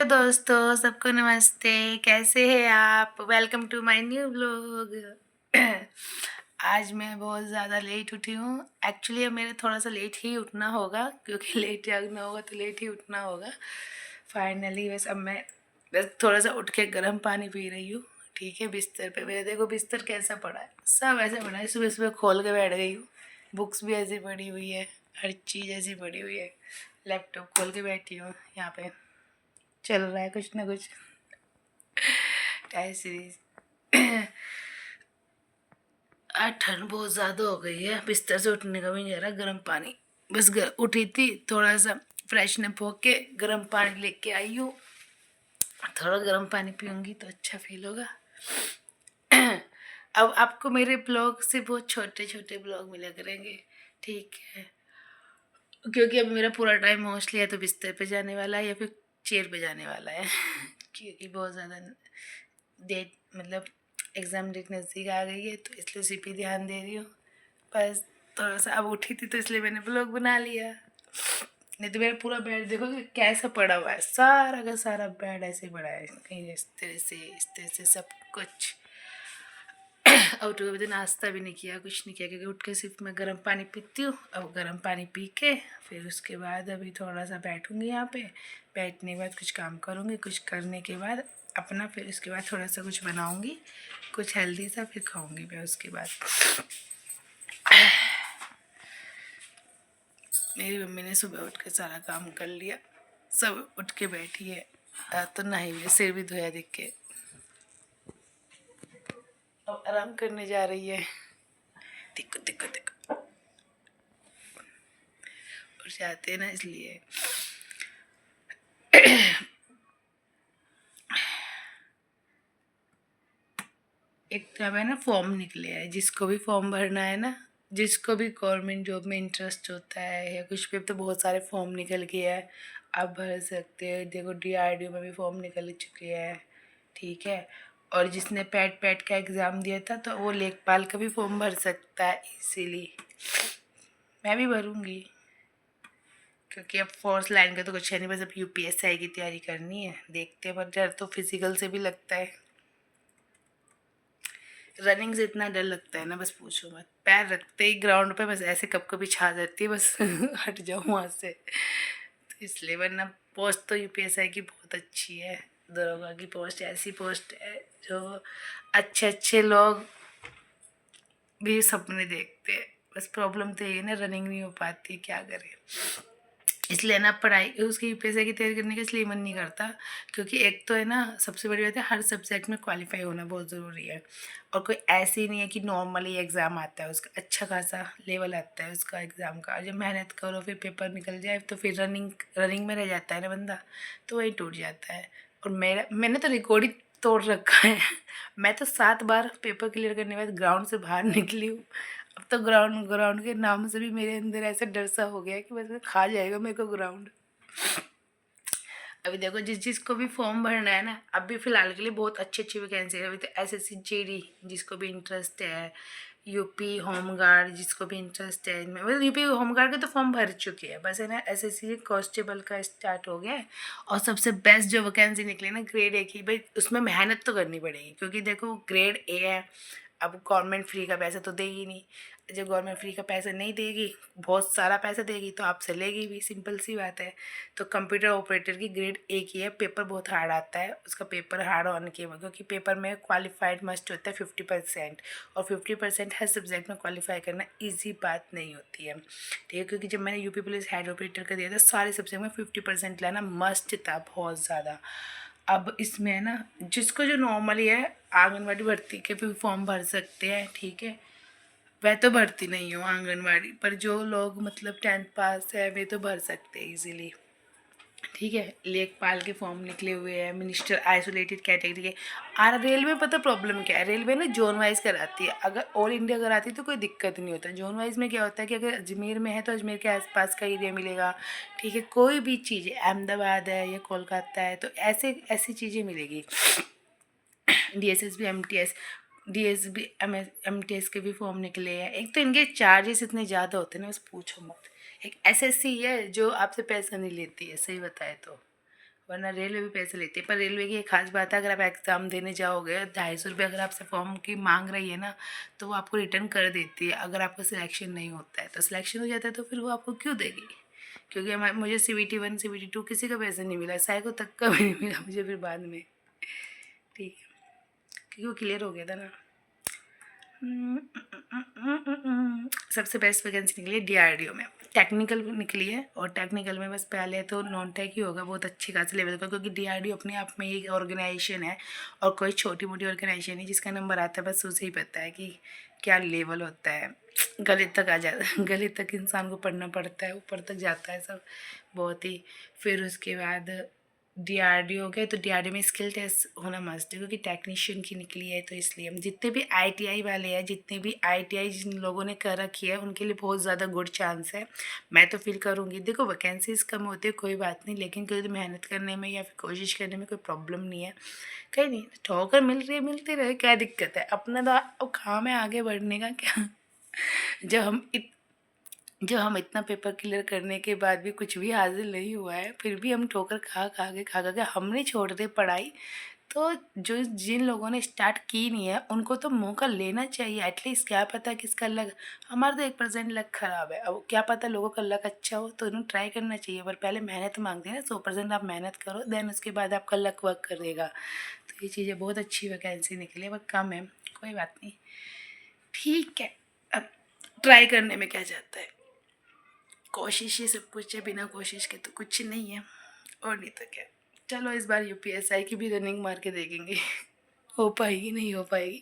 दोस्तों, सबको नमस्ते। कैसे हैं आप? Welcome to my new vlog. आज मैं बहुत ज़्यादा लेट उठी हूँ। एक्चुअली अब मेरा थोड़ा सा लेट ही उठना होगा क्योंकि लेट जागना होगा तो लेट ही उठना होगा। फाइनली बस अब मैं बस थोड़ा सा उठ के गर्म पानी पी रही हूँ। ठीक है, बिस्तर पे मेरे देखो बिस्तर कैसा पड़ा है, सब ऐसे पड़ा है। सुबह सुबह खोल के बैठ गई हूँ, बुक्स भी ऐसी पड़ी हुई है, हर चीज़ ऐसी पड़ी हुई है। लैपटॉप खोल के बैठी हूँ, यहाँ पे चल रहा है कुछ ना कुछ टाइम सीरीज। आज ठंड बहुत ज़्यादा हो गई है, बिस्तर से उठने का भी नहीं जा रहा। गर्म पानी बस उठी थी, थोड़ा सा फ्रेशनअप होके गर्म पानी लेके आई हूँ। थोड़ा गर्म पानी पीऊँगी तो अच्छा फील होगा। अब आपको मेरे ब्लॉग से बहुत छोटे छोटे ब्लॉग मिला करेंगे, ठीक है, क्योंकि अब मेरा पूरा टाइम मोस्टली या तो बिस्तर पे जाने वाला है या फिर चेयर पे जाने वाला है। क्योंकि बहुत ज़्यादा डेट मतलब एग्ज़ाम डेट नज़दीक आ गई है तो इसलिए उसी पे ध्यान दे रही हूँ। बस थोड़ा सा अब उठी थी तो इसलिए मैंने ब्लॉग बना लिया। नहीं तो मेरा पूरा बेड देखो कि कैसा पड़ा हुआ है, सारा का सारा बेड ऐसे पड़ा है, कहीं इस तरह से सब कुछ। अब तो अभी तो नाश्ता भी नहीं किया, कुछ नहीं किया, क्योंकि उठ के सिर्फ मैं गर्म पानी पीती हूँ। अब गर्म पानी पी के फिर उसके बाद अभी थोड़ा सा बैठूँगी यहाँ पे। बैठने के बाद कुछ काम करूँगी, कुछ करने के बाद अपना फिर उसके बाद थोड़ा सा कुछ बनाऊँगी, कुछ हेल्दी सा, फिर खाऊँगी मैं उसके बाद। मेरी मम्मी ने सुबह उठ के सारा काम कर लिया, सब उठ के बैठी है। तो नहाई हुई, सिर भी धोया देख के, अब आराम करने जा रही है। देखो देखो देखो, और जाते हैं ना इसलिए। एक जब है ना फॉर्म निकले हैं, जिसको भी फॉर्म भरना है ना, जिसको भी गवर्नमेंट जॉब में इंटरेस्ट होता है या कुछ भी, तो बहुत सारे फॉर्म निकल गए हैं, आप भर सकते हो। देखो DRDO में भी फॉर्म निकल चुके हैं, ठीक है। और जिसने पैट का एग्ज़ाम दिया था तो वो लेखपाल का भी फॉर्म भर सकता है इसीलिए। मैं भी भरूँगी क्योंकि अब फोर्थ लाइन का तो कुछ है नहीं, बस अब UPSI की तैयारी करनी है, देखते हैं। पर डर तो फिजिकल से भी लगता है, रनिंग से इतना डर लगता है ना, बस पूछो मत। पैर रखते ही ग्राउंड पे बस ऐसे कब कभी छा जाती है, बस हट जाऊँ वहाँ से। तो इसलिए, वरना पोस्ट तो UPSI की बहुत अच्छी है। दरोगा की पोस्ट ऐसी पोस्ट है जो अच्छे अच्छे लोग भी सपने देखते हैं। बस प्रॉब्लम तो ये ना, रनिंग नहीं हो पाती, क्या करें। इसलिए ना पढ़ाई उसकी UPSI की तैयारी करने का इसलिए मन नहीं करता, क्योंकि एक तो है ना, सबसे बड़ी बात है हर सब्जेक्ट में क्वालिफाई होना बहुत ज़रूरी है। और कोई ऐसी नहीं है कि नॉर्मली एग्ज़ाम आता है, उसका अच्छा खासा लेवल आता है उसका एग्ज़ाम का। और जब मेहनत करो फिर पेपर निकल जाए तो फिर रनिंग में रह जाता है ना बंदा, तो वही टूट जाता है। और मैंने तो रिकॉर्ड ही तोड़ रखा है। मैं तो 7 बार पेपर क्लियर करने के बाद ग्राउंड से बाहर निकली हूँ। अब तो ग्राउंड ग्राउंड के नाम से भी मेरे अंदर ऐसा डर सा हो गया है कि बस खा जाएगा मेरे को ग्राउंड। अभी देखो जिस जिसको भी फॉर्म भरना है ना, अभी फ़िलहाल के लिए बहुत अच्छी अच्छी वैकेंसी है। अभी तो SSC GD जिसको भी इंटरेस्ट है, यूपी होमगार्ड जिसको भी इंटरेस्ट है इनमें, मतलब यूपी होमगार्ड के तो फॉर्म भर चुके हैं, बस है ना SSC कांस्टेबल का स्टार्ट हो गया है। और सबसे बेस्ट जो वैकेंसी निकली ना ग्रेड A की, भाई उसमें मेहनत तो करनी पड़ेगी, क्योंकि देखो ग्रेड A है। अब गवर्नमेंट फ्री का पैसा तो देगी नहीं, जब गवर्नमेंट फ्री का पैसा नहीं देगी, बहुत सारा पैसा देगी तो आपसे लेगी भी, सिंपल सी बात है। तो कंप्यूटर ऑपरेटर की ग्रेड A की है, पेपर बहुत हार्ड आता है उसका, पेपर हार्ड होने की वजह, क्योंकि पेपर में क्वालिफाइड मस्ट होता है 50%, और 50% हर सब्जेक्ट में क्वालिफाई करना ईजी बात नहीं होती है, ठीक है। क्योंकि जब मैंने यूपी पुलिस हेड ऑपरेटर का दिया था, सारे सब्जेक्ट में 50% लाना मस्ट था, बहुत ज़्यादा। अब इसमें है ना, जिसको जो नॉर्मली है आंगनबाड़ी भर्ती के भी फॉर्म भर सकते हैं, ठीक है। वह तो भरती नहीं हूँ आंगनबाड़ी, पर जो लोग मतलब 10th पास है वे तो भर सकते हैं इजीली, ठीक है। लेखपाल के फॉर्म निकले हुए हैं, मिनिस्टर आइसोलेटेड कैटेगरी के। और रेलवे पता प्रॉब्लम क्या है, रेलवे ना जोन वाइज कराती है। अगर ऑल इंडिया कराती तो कोई दिक्कत नहीं होता। जोन वाइज में क्या होता है कि अगर अजमेर में है तो अजमेर के आसपास का एरिया मिलेगा, ठीक है। कोई भी चीज़ अहमदाबाद है या कोलकाता है तो ऐसे ऐसी चीज़ें मिलेगी। DSSB MTS DSB MTS के भी फॉर्म निकले हैं। एक तो इनके चार्जेस इतने ज़्यादा होते हैं ना, बस पूछो मत। एक SSC है जो आपसे पैसा नहीं लेती है, सही बताए तो, वरना रेलवे भी पैसे लेती है। पर रेलवे की एक खास बात है, अगर आप एग्ज़ाम देने जाओगे 250 रुपये अगर आपसे फॉर्म की मांग रही है ना, तो वो आपको रिटर्न कर देती है अगर आपका सिलेक्शन नहीं होता है। तो सिलेक्शन हो जाता है तो फिर वो आपको क्यों देगी? क्योंकि मुझे CBT 1 CBT 2 किसी का पैसा नहीं मिला, साइको तक का भी नहीं मिला मुझे फिर बाद में, ठीक है, क्योंकि वो क्लियर हो गया था ना। सबसे बेस्ट वैकेंसी निकली है DRDO में, टेक्निकल निकली है। और टेक्निकल में बस पहले तो नॉन टेक ही होगा, बहुत अच्छी खासी लेवल का, क्योंकि DRDO अपने आप में एक ऑर्गेनाइजेशन है और कोई छोटी मोटी ऑर्गेनाइजेशन है। जिसका नंबर आता है बस उसे ही पता है कि क्या लेवल होता है। गले तक आ जाता है, गले तक इंसान को पढ़ना पड़ता है, ऊपर तक जाता है सब बहुत ही। फिर उसके बाद DRDO हो गया, तो DRDO में स्किल टेस्ट होना मस्ट है, क्योंकि टेक्नीशियन की निकली है। तो इसलिए हम जितने भी ITI वाले हैं, जितने भी ITI जिन लोगों ने कर रखी है, उनके लिए बहुत ज़्यादा गुड चांस है। मैं तो फील करूँगी, देखो वैकेंसीज कम होती है कोई बात नहीं, लेकिन कोई मेहनत करने में या फिर कोशिश करने में कोई प्रॉब्लम नहीं है। कहीं नहीं, ठोकर मिल रही है मिलती रहे, क्या दिक्कत है। अपना तो अब काम है आगे बढ़ने का क्या। जब हम इतना पेपर क्लियर करने के बाद भी कुछ भी हासिल नहीं हुआ है, फिर भी हम ठोकर खा के हमने छोड़ दी पढ़ाई। तो जो जिन लोगों ने स्टार्ट की नहीं है उनको तो मौका लेना चाहिए एटलीस्ट। क्या पता किसका लक, हमारा तो 1% लक ख़राब है, अब क्या पता लोगों का लक अच्छा हो, तो उन्हें ट्राई करना चाहिए। पर पहले मेहनत मांगते हैं ना, 100% आप मेहनत करो, देन उसके बाद आपका लक वर्क करेगा। तो ये चीज़ें बहुत अच्छी वैकेंसी निकली है, पर कम है, कोई बात नहीं, ठीक है। अब ट्राई करने में क्या जाता है, कोशिश ही सब कुछ है, बिना कोशिश के तो कुछ नहीं है, और नहीं तो क्या। चलो इस बार UPSI की भी रनिंग मार के देखेंगे। हो पाएगी नहीं हो पाएगी।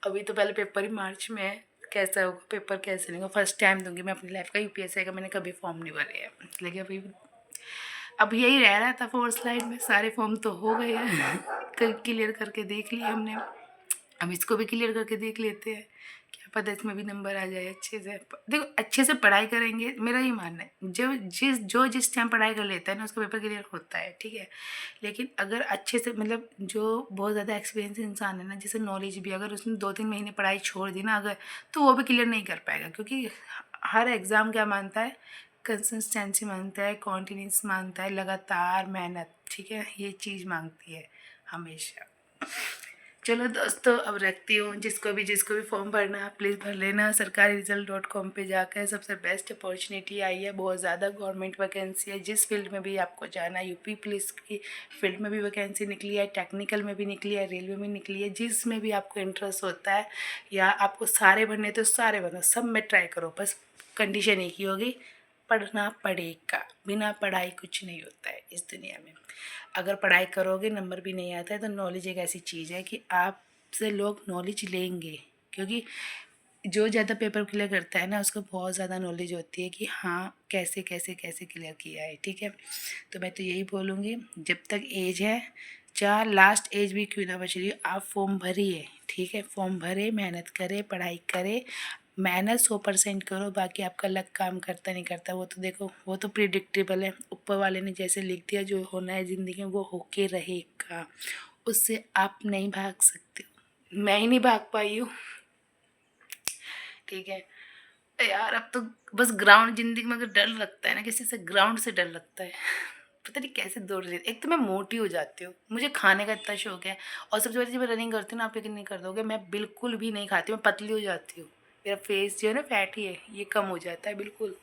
अभी तो पहले पेपर ही मार्च में है, कैसा होगा पेपर कैसे नहीं होगा, फर्स्ट टाइम दूंगी मैं अपनी लाइफ का। UPSI का मैंने कभी फॉर्म नहीं भरे है, लेकिन अब यही रह रहा था 4th स्लाइड में, सारे फॉर्म तो हो गए हैं। क्लियर करके देख लिए हमने, अब इसको भी क्लियर करके देख लेते हैं, क्या पता इसमें भी नंबर आ जाए अच्छे से। देखो अच्छे से पढ़ाई करेंगे, मेरा ये मानना है, जिस टाइम पढ़ाई कर लेता है ना उसका पेपर क्लियर होता है, ठीक है। लेकिन अगर अच्छे से, मतलब जो बहुत ज़्यादा एक्सपीरियंस इंसान है ना, जैसे नॉलेज भी, अगर उसने 2-3 महीने पढ़ाई छोड़ दी ना अगर, तो वो भी क्लियर नहीं कर पाएगा। क्योंकि हर एग्ज़ाम क्या मानता है, कंसिस्टेंसी मांगता है, कॉन्टिन्यूस मांगता है, लगातार मेहनत, ठीक है, ये चीज़ मांगती है हमेशा। चलो दोस्तों अब रखती हूँ, जिसको भी फॉर्म भरना है प्लीज़ भर लेना। sarkariresult.com पे जाकर सबसे बेस्ट अपॉर्चुनिटी आई है, बहुत ज़्यादा गवर्नमेंट वैकेंसी है। जिस फील्ड में भी आपको जाना है, UP पुलिस की फील्ड में भी वैकेंसी निकली है, टेक्निकल में भी निकली है, रेलवे में निकली है, जिसमें भी आपको इंटरेस्ट होता है या आपको सारे भरने तो सारे भरो, सब में ट्राई करो। बस कंडीशन एक ही होगी, पढ़ना पड़ेगा, बिना पढ़ाई कुछ नहीं होता है इस दुनिया में। अगर पढ़ाई करोगे नंबर भी नहीं आता है, तो नॉलेज एक ऐसी चीज़ है कि आपसे लोग नॉलेज लेंगे। क्योंकि जो ज़्यादा पेपर क्लियर करता है ना उसको बहुत ज़्यादा नॉलेज होती है कि हाँ कैसे कैसे कैसे क्लियर किया है, ठीक है। तो मैं तो यही बोलूँगी, जब तक एज है, चाहे लास्ट एज भी क्यों ना बच रही हो, आप फॉर्म भरिए, ठीक है। फॉर्म भरे, मेहनत करें, पढ़ाई करें, मेहनत 100% करो, बाकी आपका लक काम करता नहीं करता वो तो देखो, वो तो प्रिडिक्टेबल है। ऊपर वाले ने जैसे लिख दिया, जो होना है ज़िंदगी में वो होके रहेगा, उससे आप नहीं भाग सकते हो। मैं ही नहीं भाग पाई हूँ, ठीक है यार। अब तो बस ग्राउंड, ज़िंदगी में अगर डर लगता है ना किसी से, ग्राउंड से डर लगता है। पता नहीं कैसे दौड़ रही, एक तो मैं मोटी हो जाती हूँ, मुझे खाने का इतना शौक है, और सबसे बड़ी जब मैं रनिंग करती हूँ ना, आप यकीन नहीं कर दोगे, मैं बिल्कुल भी नहीं खाती हूँ, मैं पतली हो जाती हूँ। मेरा फेस जो है ना फैटी है, ये कम हो जाता है बिल्कुल।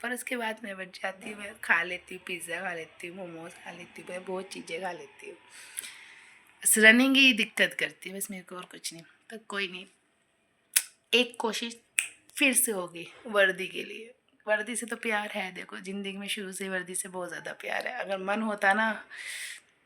पर उसके बाद मैं बढ़ जाती हूँ, मैं खा लेती हूँ, पिज़्ज़ा खा लेती हूँ, मोमोज खा लेती हूँ, मैं बहुत चीज़ें खा लेती हूँ। बस रनिंग ही दिक्कत करती है बस मेरे को, और कुछ नहीं। पर कोई नहीं, एक कोशिश फिर से होगी वर्दी के लिए। वर्दी से तो प्यार है, देखो ज़िंदगी में शुरू से ही वर्दी से बहुत ज़्यादा प्यार है। अगर मन होता ना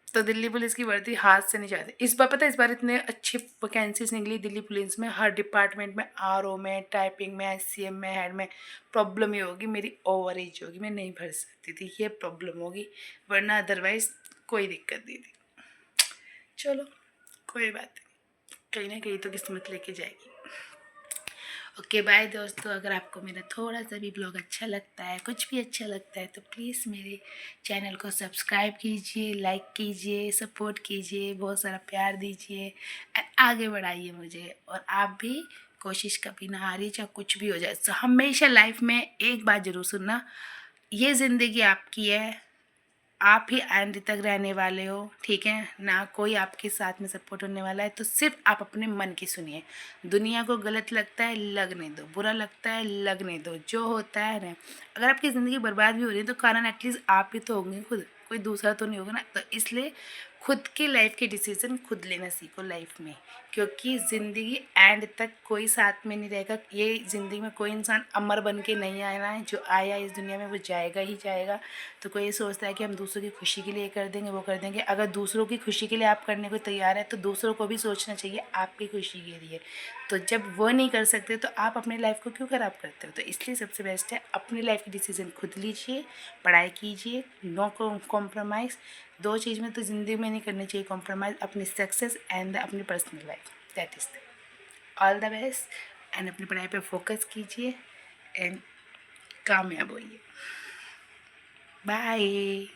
तो दिल्ली पुलिस की वर्दी हाथ से नहीं जाती। इस बार पता है, इस बार इतने अच्छी वैकेंसीज निकली दिल्ली पुलिस में, हर डिपार्टमेंट में, RO में, टाइपिंग में, SCM में, हेड में। प्रॉब्लम ये होगी मेरी ओवर एज होगी, मैं नहीं भर सकती थी, ये प्रॉब्लम होगी, वरना अदरवाइज़ कोई दिक्कत नहीं थी। चलो कोई बात नहीं, कहीं ना कहीं तो किस्मत लेके जाएगी। ओके बाय दोस्तों, अगर आपको मेरा थोड़ा सा भी ब्लॉग अच्छा लगता है, कुछ भी अच्छा लगता है, तो प्लीज़ मेरे चैनल को सब्सक्राइब कीजिए, लाइक कीजिए, सपोर्ट कीजिए, बहुत सारा प्यार दीजिए, आगे बढ़ाइए मुझे। और आप भी कोशिश कभी ना हारिए, चाहे कुछ भी हो जाए। तो हमेशा लाइफ में एक बात ज़रूर सुनना, ये ज़िंदगी आपकी है, आप ही एंड तक रहने वाले हो, ठीक है ना, कोई आपके साथ में सपोर्ट होने वाला है। तो सिर्फ आप अपने मन की सुनिए। दुनिया को गलत लगता है लगने दो, बुरा लगता है लगने दो, जो होता है ना। अगर आपकी ज़िंदगी बर्बाद भी हो रही है तो कारण एटलीस्ट आप ही तो होंगे खुद, कोई दूसरा तो नहीं होगा ना। तो इसलिए खुद की लाइफ के डिसीजन खुद लेना सीखो लाइफ में, क्योंकि ज़िंदगी एंड तक कोई साथ में नहीं रहेगा। ये ज़िंदगी में कोई इंसान अमर बन के नहीं आना है, जो आया इस दुनिया में वो जाएगा ही जाएगा। तो कोई ये सोचता है कि हम दूसरों की खुशी के लिए कर देंगे, वो कर देंगे। अगर दूसरों की खुशी के लिए आप करने को तैयार है तो दूसरों को भी सोचना चाहिए आपकी खुशी के लिए। तो जब वो नहीं कर सकते तो आप अपनी लाइफ को क्यों ख़राब करते हो। तो इसलिए सबसे बेस्ट है अपनी लाइफ की डिसीज़न खुद लीजिए, पढ़ाई कीजिए, नो कॉम्प्रोमाइज़। दो चीज़ में तो ज़िंदगी में नहीं करनी चाहिए कॉम्प्रोमाइज़, अपनी सक्सेस एंड अपनी personal life. That is all the best. And अपनी पढ़ाई पे फोकस कीजिए एंड कामयाब होइए। बाय।